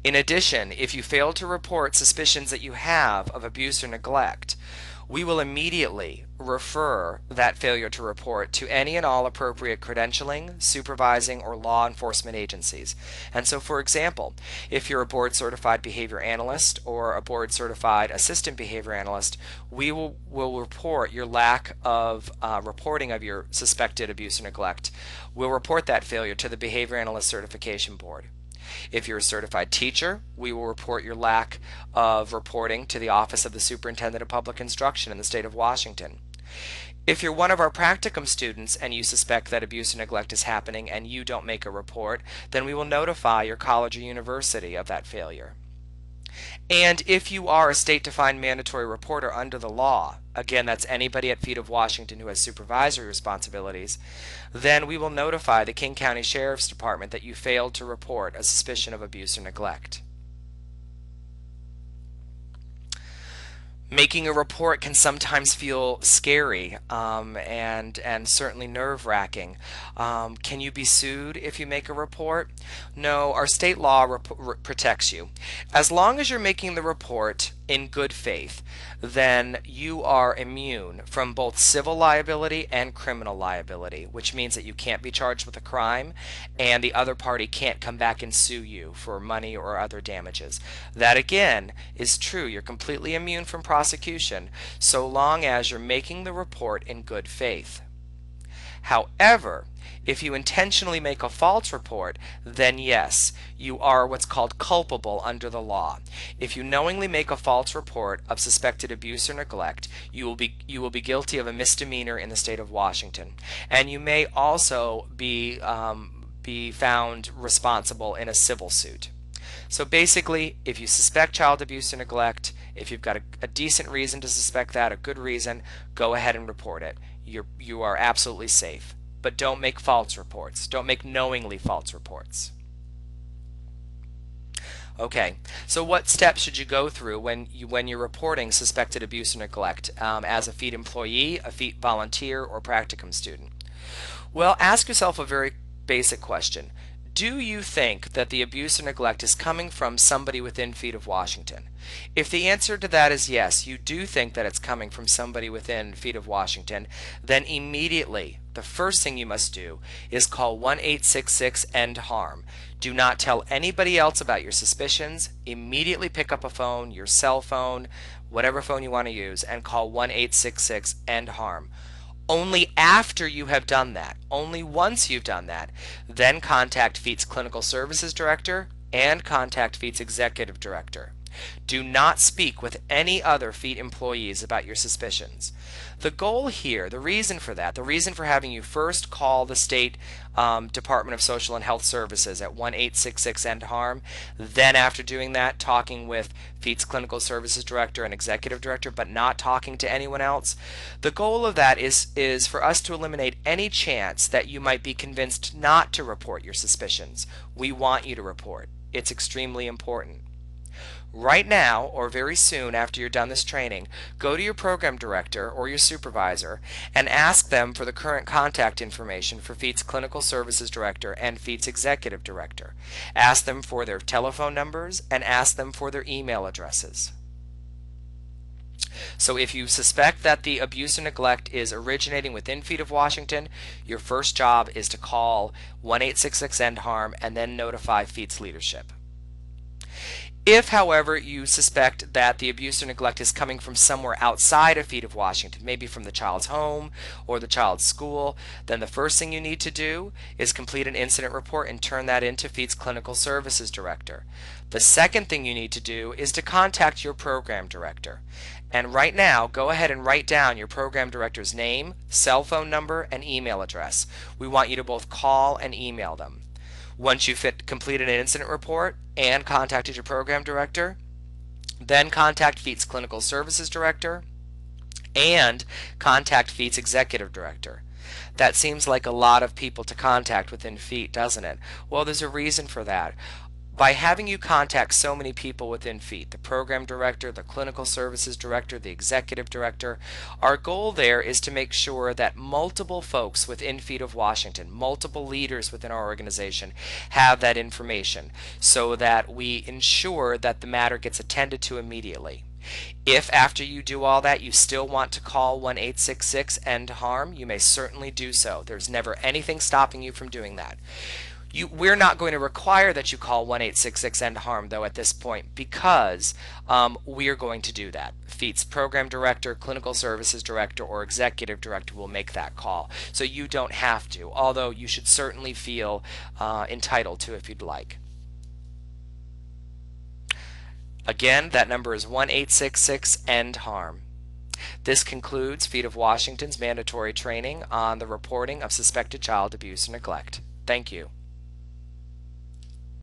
In addition, if you fail to report suspicions that you have of abuse or neglect, we will immediately refer that failure to report to any and all appropriate credentialing, supervising, or law enforcement agencies. And so, for example, if you're a board certified behavior analyst or a board certified assistant behavior analyst, we will report your lack of reporting of your suspected abuse or neglect. We'll report that failure to the Behavior Analyst Certification Board. If you're a certified teacher, we will report your lack of reporting to the Office of the Superintendent of Public Instruction in the state of Washington. If you're one of our practicum students and you suspect that abuse or neglect is happening and you don't make a report, then we will notify your college or university of that failure. And if you are a state-defined mandatory reporter under the law, again, that's anybody at Feet of Washington who has supervisory responsibilities, then we will notify the King County Sheriff's Department that you failed to report a suspicion of abuse or neglect. Making a report can sometimes feel scary and certainly nerve-wracking. Can you be sued if you make a report? No, our state law protects you. As long as you're making the report in good faith, then you are immune from both civil liability and criminal liability, which means that you can't be charged with a crime and the other party can't come back and sue you for money or other damages. That again is true. You're completely immune from prosecution so long as you're making the report in good faith. However, if you intentionally make a false report, then yes, you are what's called culpable under the law. If you knowingly make a false report of suspected abuse or neglect, you will be guilty of a misdemeanor in the state of Washington, and you may also be found responsible in a civil suit. So basically, if you suspect child abuse or neglect, if you've got a decent reason to suspect that, a good reason, go ahead and report it. You are absolutely safe. But don't make false reports. Don't make knowingly false reports. Okay, so what steps should you go through when you're reporting suspected abuse or neglect as a FEED employee, a FEED volunteer, or practicum student? Well, ask yourself a very basic question. Do you think that the abuse or neglect is coming from somebody within Feet of Washington? If the answer to that is yes, you do think that it's coming from somebody within Feet of Washington, then immediately the first thing you must do is call 1-866-END-HARM. Do not tell anybody else about your suspicions. Immediately pick up a phone, your cell phone, whatever phone you want to use, and call 1-866-END-HARM. Only after you have done that, only once you've done that, then contact FEET's Clinical Services Director and contact FEET's Executive Director. Do not speak with any other FEET employees about your suspicions. The goal here, the reason for that, the reason for having you first call the State Department of Social and Health Services at 1-866-END-HARM, then after doing that, talking with FEET's Clinical Services Director and Executive Director, but not talking to anyone else. The goal of that is for us to eliminate any chance that you might be convinced not to report your suspicions. We want you to report. It's extremely important. Right now, or very soon after you're done this training, go to your program director or your supervisor and ask them for the current contact information for FEET's Clinical Services Director and FEET's Executive Director. Ask them for their telephone numbers and ask them for their email addresses. So if you suspect that the abuse or neglect is originating within Feet of Washington, your first job is to call 1-866-END-HARM and then notify FEET's leadership. If, however, you suspect that the abuse or neglect is coming from somewhere outside of Feet of Washington, maybe from the child's home or the child's school, then the first thing you need to do is complete an incident report and turn that into Feet's Clinical Services Director. The second thing you need to do is to contact your program director. And right now, go ahead and write down your program director's name, cell phone number, and email address. We want you to both call and email them. Once you've completed an incident report and contacted your program director, then contact FEET's Clinical Services Director and contact FEET's Executive Director. That seems like a lot of people to contact within FEET, doesn't it? Well, there's a reason for that. By having you contact so many people within FEET, the program director, the clinical services director, the executive director, our goal there is to make sure that multiple folks within FEET of Washington, multiple leaders within our organization have that information so that we ensure that the matter gets attended to immediately. If after you do all that you still want to call 1-866-END-HARM, you may certainly do so. There's never anything stopping you from doing that. We're not going to require that you call 1-866-END-HARM though at this point, because we're going to do that. FEET's program director, clinical services director, or executive director will make that call. So you don't have to, although you should certainly feel entitled to if you'd like. Again, that number is 1-866-END-HARM. This concludes FEET of Washington's mandatory training on the reporting of suspected child abuse or neglect. Thank you.